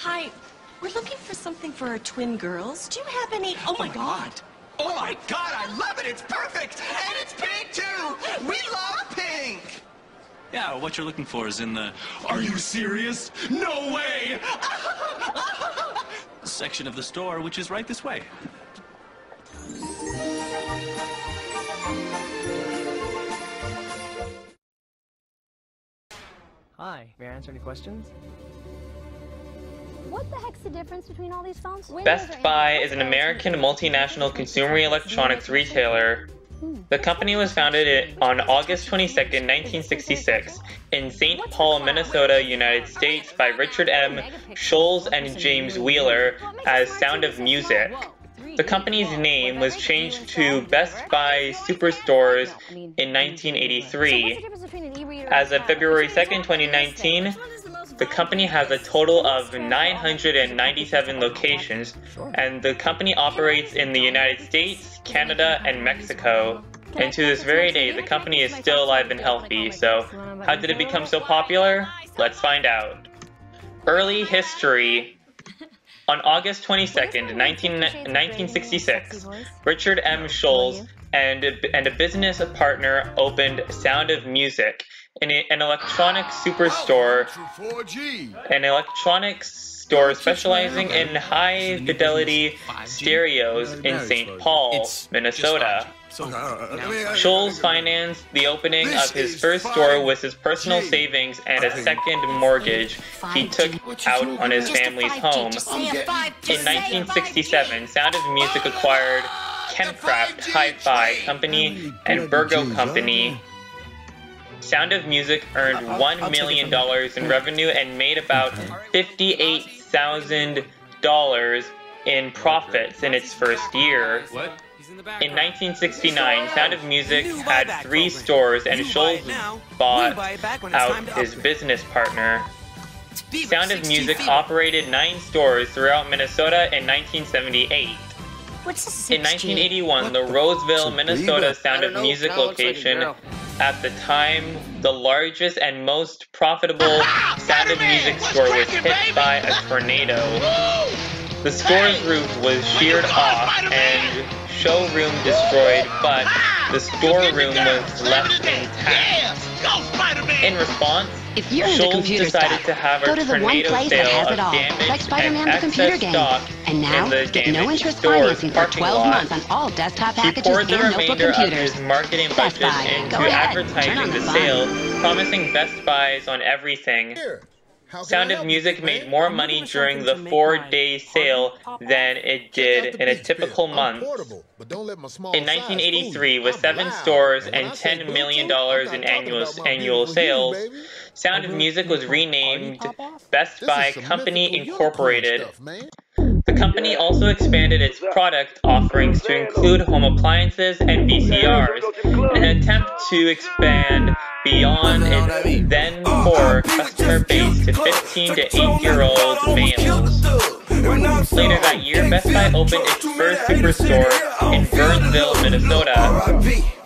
Hi, we're looking for something for our twin girls. Do you have any? Oh my God! Oh my God, I love it! It's perfect! And it's pink too! We love pink! Yeah, what you're looking for is in the Are you serious? No way! section of the store, which is right this way. Hi, may I answer any questions? What the heck's the difference between all these phones? Best Buy is an American multinational consumer electronics retailer. The company was founded on August 22, 1966, in St. Paul, Minnesota, United States by Richard M. Schulze and James Wheeler as Sound of Music. The company's name was changed to Best Buy Superstores in 1983. As of February 2, 2019, the company has a total of 997 locations, and the company operates in the United States, Canada, and Mexico. And to this very day, the company is still alive and healthy, so how did it become so popular? Let's find out. Early history. On August 22nd, 1966, Richard M. Schulze and a business partner opened Sound of Music, an electronics superstore, an electronics store specializing in high-fidelity stereos in St. Paul, Minnesota. Schulze financed the opening of his first store with his personal savings and a second mortgage he took out on his family's home. In 1967, Sound of Music acquired Chemcraft Hi-Fi Company and Burgo Company. Sound of Music earned $1 million in revenue and made about $58,000 in profits in its first year. In 1969, Sound of Music had 3 stores and Schulze bought out his business partner. Sound of Music operated 9 stores throughout Minnesota in 1978. In 1981, the Roseville, Minnesota Sound of Music location, at the time the largest and most profitable Sound of Music store, was hit by a tornado. The store's roof was sheared off and showroom destroyed, but the storeroom was left intact. In response, Schulze decided to have a tornado sale of damaged and excess stock in the damaged store's parking lot. He poured the remainder of his marketing budget into advertising the sale, promising Best Buys on everything. Sound of Music made more money during the 4-day sale than it did in a typical month. In 1983, with 7 stores and $10 million in annual sales, Sound of Music was renamed Best Buy Company Incorporated. The company also expanded its product offerings to include home appliances and VCRs, in an attempt to expand beyond its then core customer base to 15 to 8-year-old males. Later that year, Best Buy opened its first superstore in Burnsville, Minnesota.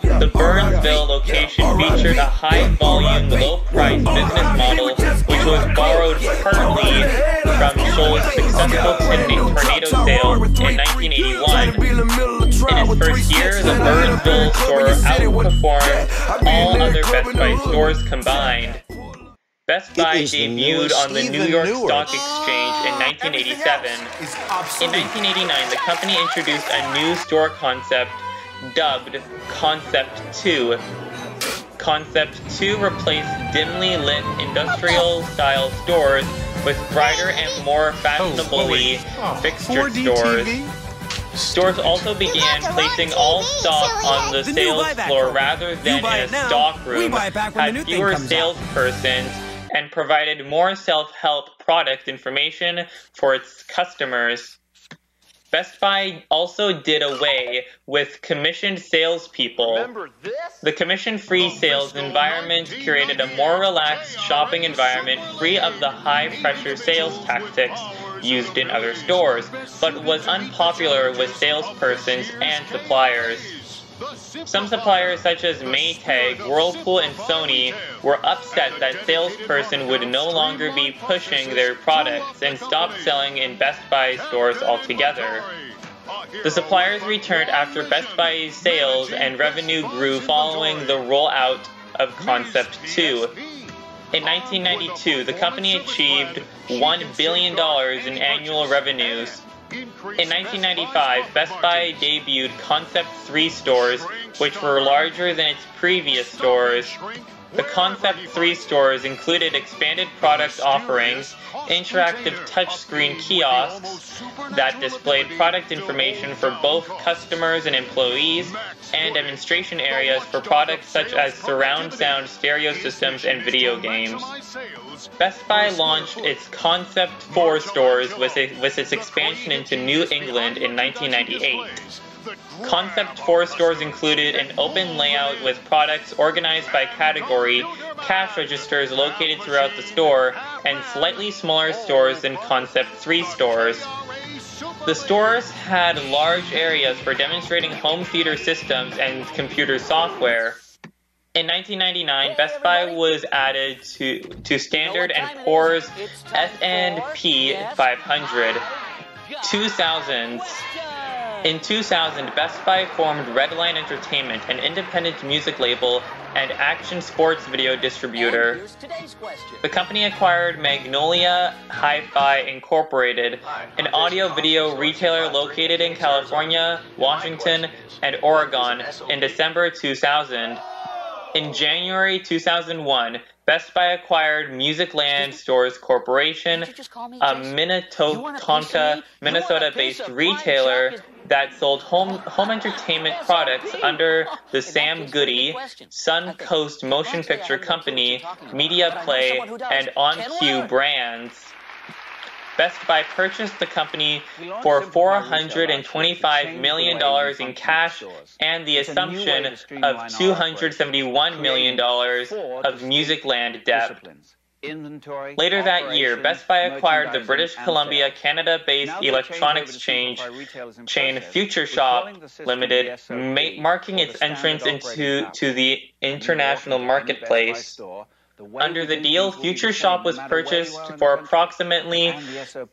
The Burnsville location featured a high-volume, low-price business model, which was borrowed partly from Schulze's successful tornado sale in 1981. In its first year, the Burnsville store outperformed all other Best Buy stores combined. Best Buy debuted on the New York Stock Exchange in 1987. In 1989, the company introduced a new store concept dubbed Concept 2. Concept 2 replaced dimly lit industrial-style stores with brighter and more fashionably fixtured stores. Stores also began placing all stock on the sales floor rather than in a stock room, had fewer salespersons, and provided more self-help product information for its customers. Best Buy also did away with commissioned salespeople. The commission-free sales environment created a more relaxed shopping environment free of the high-pressure sales tactics used in other stores, but was unpopular with salespersons and suppliers. Some suppliers such as Maytag, Whirlpool, and Sony were upset that salesperson would no longer be pushing their products and stopped selling in Best Buy stores altogether. The suppliers returned after Best Buy's sales and revenue grew following the rollout of Concept 2. In 1992, the company achieved $1 billion in annual revenues. In 1995, Best Buy debuted Concept 3 stores, which were larger than its previous stores. The Concept 3 stores included expanded product offerings, interactive touchscreen kiosks that displayed product information for both customers and employees, and demonstration areas for products such as surround sound stereo systems and video games. Best Buy launched its Concept 4 stores with its expansion into New England in 1998. Concept 4 stores included an open layout with products organized by category, cash registers located throughout the store, and slightly smaller stores than Concept 3 stores. The stores had large areas for demonstrating home theater systems and computer software. In 1999, Best Buy was added to Standard & Poor's S&P 500. In 2000, Best Buy formed Redline Entertainment, an independent music label and action sports video distributor. The company acquired Magnolia Hi-Fi Incorporated, an audio-video retailer located in California, Washington, and Oregon, in December 2000. In January 2001, Best Buy acquired Musicland Stores Corporation, a Minnetonka, Minnesota-based retailer that sold home entertainment products under the Sam Goody, Suncoast Motion Picture Company, Media Play, and On Cue brands. Best Buy purchased the company for $425 million in cash and the assumption of $271 million of Musicland debt. Later that year, Best Buy acquired the British Columbia, Canada-based electronics chain Future Shop Limited, marking its entrance into the international marketplace. Under the deal, Future Shop was purchased for approximately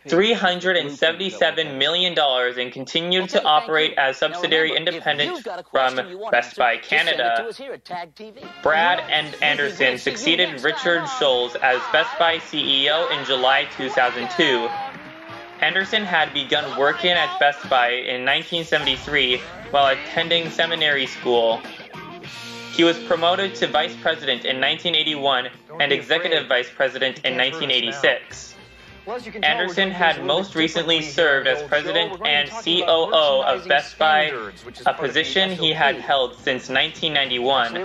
$377 million and continued to operate as subsidiary independent from Best Buy Canada. Brad Anderson succeeded Richard Schulze as Best Buy CEO in July 2002. Anderson had begun working at Best Buy in 1973 while attending seminary school. He was promoted to vice president in 1981 and executive vice president in 1986. Anderson had most recently served as president and COO of Best Buy, a position he had held since 1991.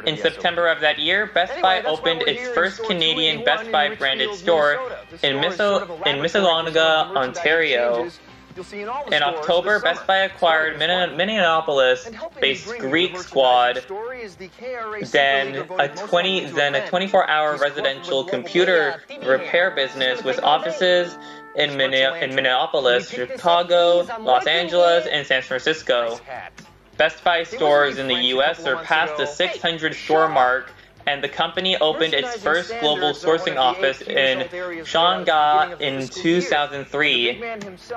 In September of that year, Best Buy opened its first Canadian Best Buy branded store in Mississauga, Ontario. In October, Best Buy acquired Minneapolis-based Greek Squad, then a 24-hour residential computer repair business with offices in Minneapolis, Chicago, Los Angeles, and San Francisco. Best Buy stores in the U.S. surpassed the 600-store mark, and the company opened its first global sourcing office in Shanghai in 2003.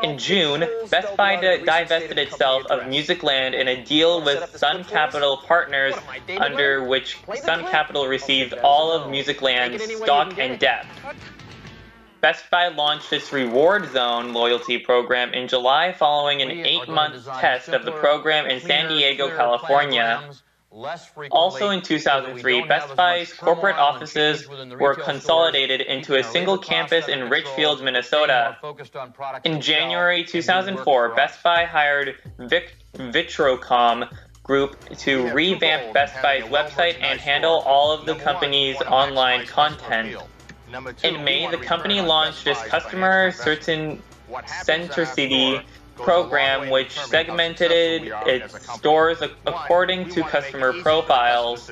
In June, Best Buy divested itself of Musicland in a deal with Sun Capital Partners, under which Sun Capital received all of Musicland's stock and debt. Best Buy launched its Reward Zone loyalty program in July following an 8-month test of the program in San Diego, California. Also in 2003, Best Buy's corporate offices were consolidated into a single campus in Richfield, Minnesota. In January 2004, Best Buy hired Vitrocom Group to revamp Best Buy's website and handle all of the company's online content. In May, the company launched its customer centricity program, which segmented its stores according to customer profiles.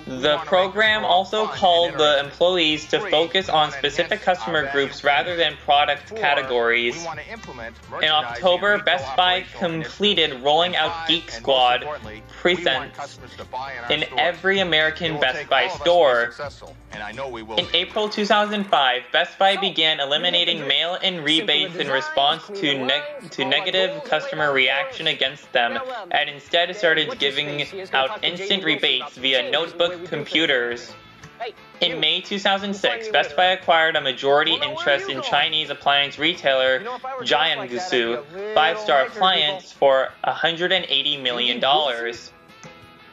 The program also called the employees to focus on specific customer groups rather than product categories. In October, Best Buy completed rolling out Geek Squad presents in every American Best Buy store. In April 2005, Best Buy began eliminating mail-in rebates in response to negative customer reaction against them, and instead started giving out instant rebates via notebook computers. In May 2006, Best Buy acquired a majority interest in Chinese appliance retailer Jiangsu 5-Star Appliance for $180 million.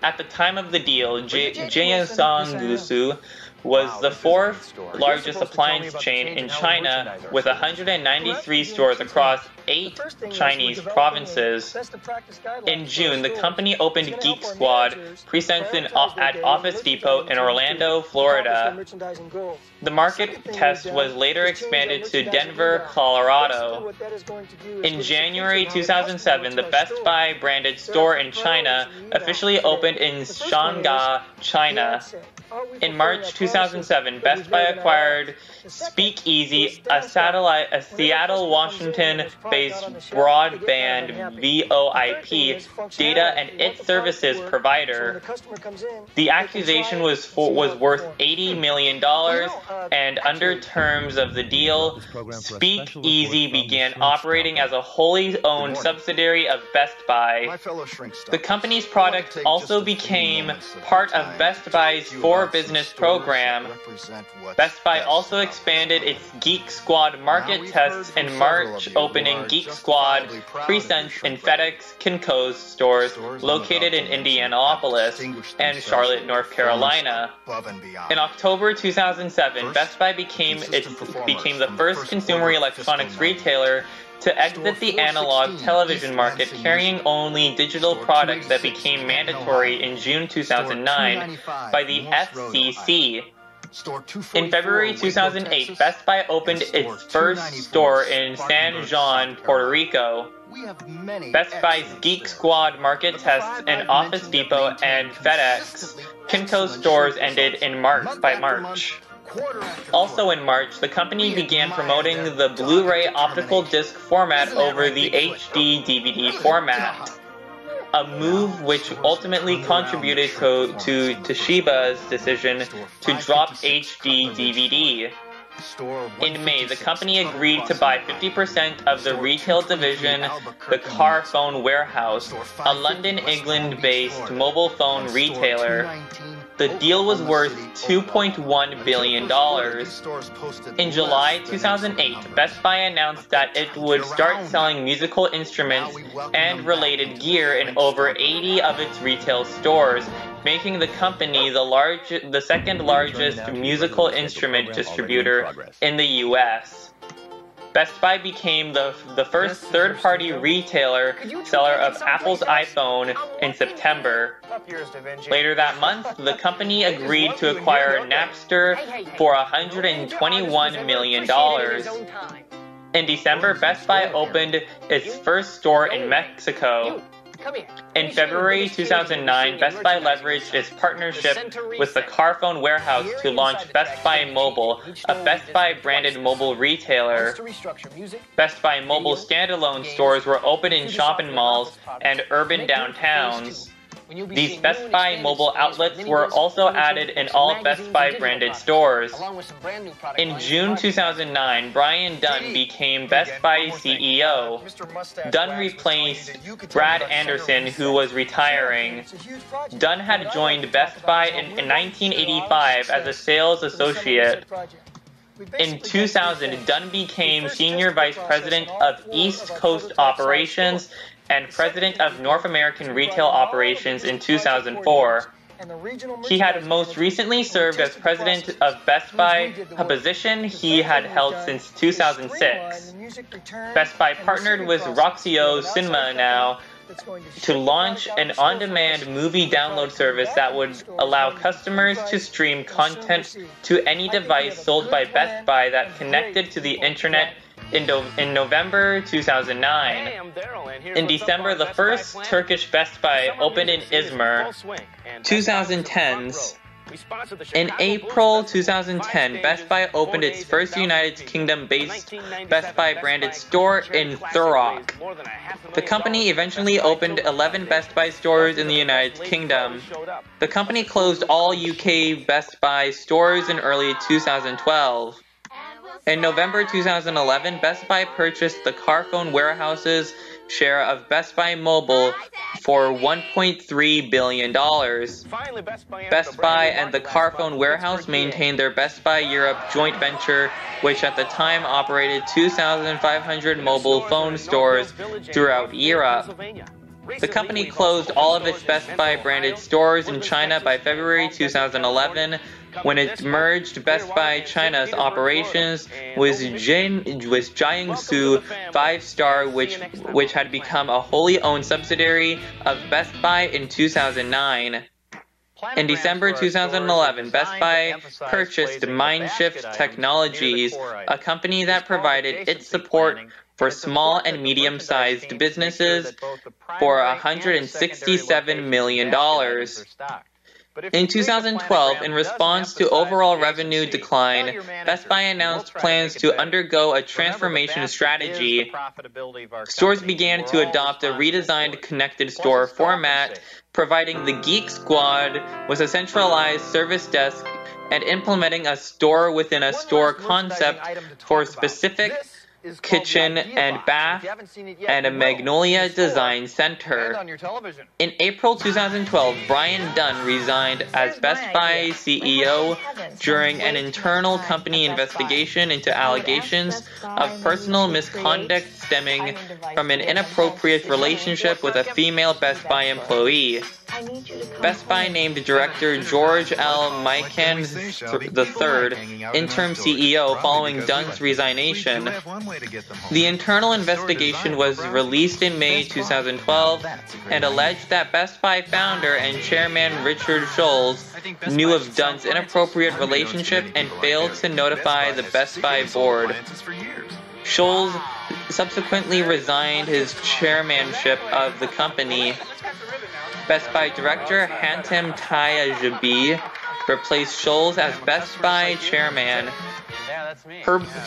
At the time of the deal, Jiangsu was the fourth largest appliance chain in China with 193 stores across 8 Chinese provinces. In June, the company opened Geek Squad presents at Office Depot in Orlando, Florida. The market test was later expanded to Denver, Colorado. In January 2007, the Best Buy branded store in China officially opened in Shanghai, China. In March 2007, Best Buy acquired Speakeasy, a Seattle, Washington-based broadband VoIP data and its services provider. The acquisition was worth $80 million, and under terms of the deal, Speakeasy began operating as a wholly owned subsidiary of Best Buy. The company's product also became part of Best Buy's For Business program. Best Buy also expanded its Geek Squad market tests in March, opening Geek Squad presents in FedEx Kinko's stores located in Indianapolis and Charlotte, North Carolina. In October 2007, Best Buy became the first consumer electronics retailer to exit the analog television market, carrying only digital products that became mandatory in June 2009 by the FCC. In February 2008, Best Buy opened its first store in San Juan, Puerto Rico. Best Buy's Geek Squad market tests in Office Depot and FedEx Kinko stores ended by March. Also in March, the company began promoting the Blu-ray optical disc format over the HD DVD format, a move which ultimately contributed to Toshiba's decision to drop HD DVD. In May, the company agreed to buy 50% of the retail division, the Car Phone Warehouse, a London, England-based mobile phone retailer. The deal was worth $2.1 billion. In July 2008, Best Buy announced that it would start selling musical instruments and related gear in over 80 of its retail stores, making the company the second largest musical instrument distributor in the U.S. Best Buy became the first third-party retailer seller of Apple's iPhone in September. Later that month, the company agreed to acquire Napster for $121 million. In December, Best Buy opened its first store in Mexico. In February 2009, Best Buy leveraged its partnership with the Car Phone Warehouse to launch Best Buy Mobile, a Best Buy branded mobile retailer. Best Buy Mobile standalone stores were opened in shopping malls and urban downtowns. These Best Buy mobile outlets were also added in all Best Buy branded stores. In June 2009, Brian Dunn became Best Buy CEO. Dunn replaced Brad Anderson, who was retiring. Dunn had joined Best Buy in 1985 as a sales associate. In 2000, Dunn became Senior Vice President of East Coast Operations and President of North American Retail Operations in 2004. He had most recently served as President of Best Buy, a position he had held since 2006. Best Buy partnered with Roxio Cinema Now to launch an on-demand movie download service that would allow customers to stream content to any device sold by Best Buy that connected to the internet in November 2009. In December, the first Turkish Best Buy opened in Izmir. 2010s. In April 2010, Best Buy opened its first United Kingdom-based Best Buy branded store in Thurrock. The company eventually opened 11 Best Buy stores in the United Kingdom. The company closed all UK Best Buy stores in early 2012. In November 2011, Best Buy purchased the Carphone Warehouse's share of Best Buy Mobile for $1.3 billion. Best Buy and the Carphone Warehouse maintained their Best Buy Europe joint venture, which at the time operated 2,500 mobile phone stores throughout Europe. The company closed all of its Best Buy branded stores in China by February 2011 when it merged Best Buy China's operations with Jiangsu 5-Star, which had become a wholly owned subsidiary of Best Buy in 2009. In December 2011, Best Buy purchased Mindshift Technologies, a company that provided its support for small and medium-sized businesses for $167 million. In 2012, in response to overall revenue decline, Best Buy announced plans to undergo a transformation strategy. Stores began to adopt a redesigned connected store format, providing the Geek Squad with a centralized service desk and implementing a store-within-a-store concept for specific kitchen and bath, and a Magnolia Design Center. In April 2012, Brian Dunn resigned as Best Buy CEO during an internal company investigation into allegations of personal misconduct stemming from an inappropriate relationship with a female Best Buy employee. Best Buy named Director George L. Mikan III interim CEO following Dunn's resignation. The internal investigation was released in May 2012 and alleged that Best Buy founder and chairman Richard Schulze knew of Dunn's inappropriate relationship and failed to notify the Best Buy board. Schulze subsequently resigned his chairmanship of the company. Best Buy director Hatem Tayajabi replaced Schulze as Best Buy chairman.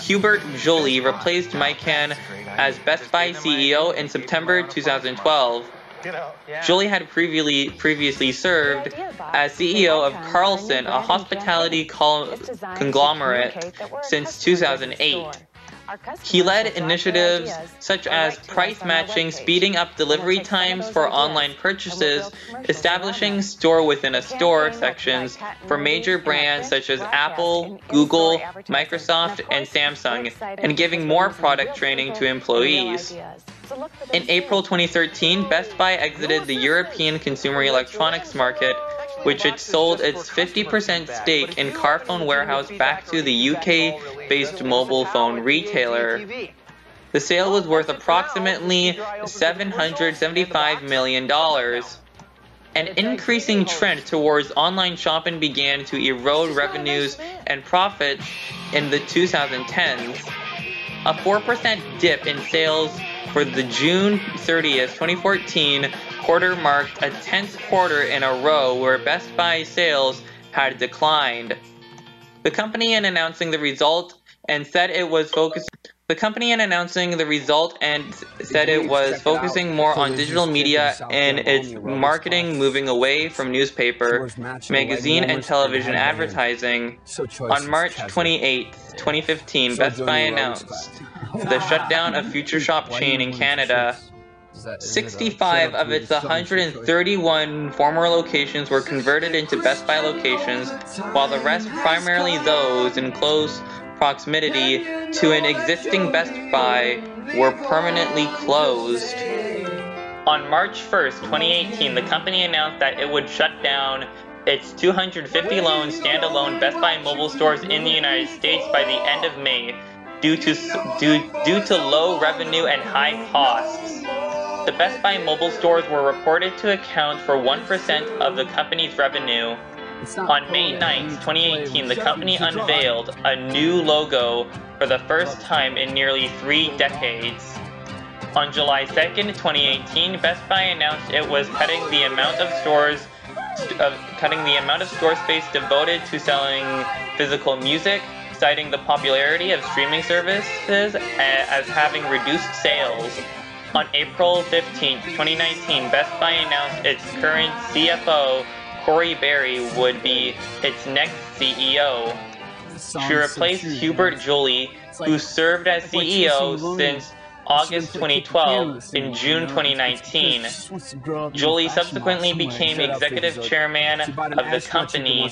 Hubert Joly replaced Mikan as Best Buy CEO in September 2012. Joly had previously served as CEO of Carlson, a hospitality conglomerate, since 2008. He led initiatives such as price matching, speeding up delivery times for online purchases, establishing store-within-a-store sections for major brands such as Apple, Google, Microsoft, and Samsung, and giving more product training to employees. In April 2013, Best Buy exited the European consumer electronics market, which it sold its 50% stake in Carphone Warehouse back to the UK-based mobile phone retailer. The sale was worth approximately $775 million. An increasing trend towards online shopping began to erode revenues and profits in the 2010s. A 4% dip in sales for the June 30th, 2014 quarter marked a 10th quarter in a row where Best Buy sales had declined. The company in announcing the result and said it was focusing more on digital media and its marketing, moving away from newspaper, magazine, and television advertising. On March 28, 2015, Best Buy announced the shutdown of Future Shop chain in Canada. 65 of its 131 former locations were converted into Best Buy locations, while the rest, primarily those in close proximity to an existing Best Buy, were permanently closed. On March 1st, 2018, the company announced that it would shut down its 250 lone standalone Best Buy mobile stores in the United States by the end of May, due to low revenue and high costs. The Best Buy mobile stores were reported to account for 1% of the company's revenue. On May 9th, 2018, the company unveiled a new logo for the first time in nearly 3 decades. On July 2nd, 2018, Best Buy announced it was cutting the amount of store space devoted to selling physical music, citing the popularity of streaming services as having reduced sales. On April 15, 2019, Best Buy announced its current CFO, Corey Berry, would be its next CEO. She replaced Hubert Joly, who served as CEO since August 2012 in June 2019. Joly subsequently became executive chairman of the company.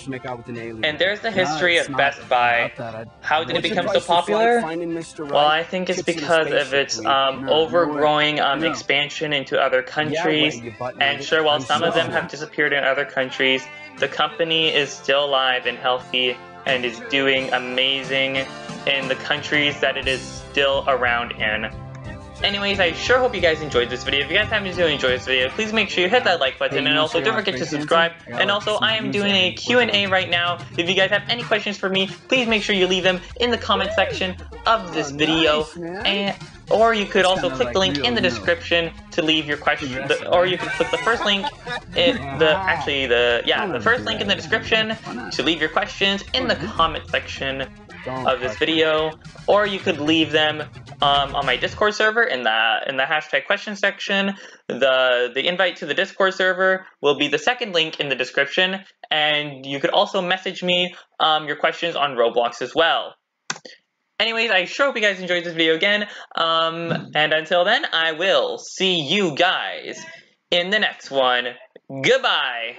And there's the history of Best Buy. How did it become so popular? Well, I think it's because of its overgrowing expansion into other countries. And sure, while some of them have disappeared in other countries, the company is still alive and healthy and is doing amazing in the countries that it is still around in. Anyways, I sure hope you guys enjoyed this video. If you guys happen to enjoy this video, please make sure you hit that like button, and also don't forget to subscribe. And also, I am doing a Q&A right now. If you guys have any questions for me, please make sure you leave them in the comment section of this video. Or you could also click the link in the description to leave your question, or you could click the first link, the first link in the description to leave your questions in the comment section of this video, or you could leave them on my Discord server in the hashtag question section. The invite to the Discord server will be the second link in the description, and you could also message me your questions on Roblox as well. Anyways, I sure hope you guys enjoyed this video again, and until then, I will see you guys in the next one. Goodbye!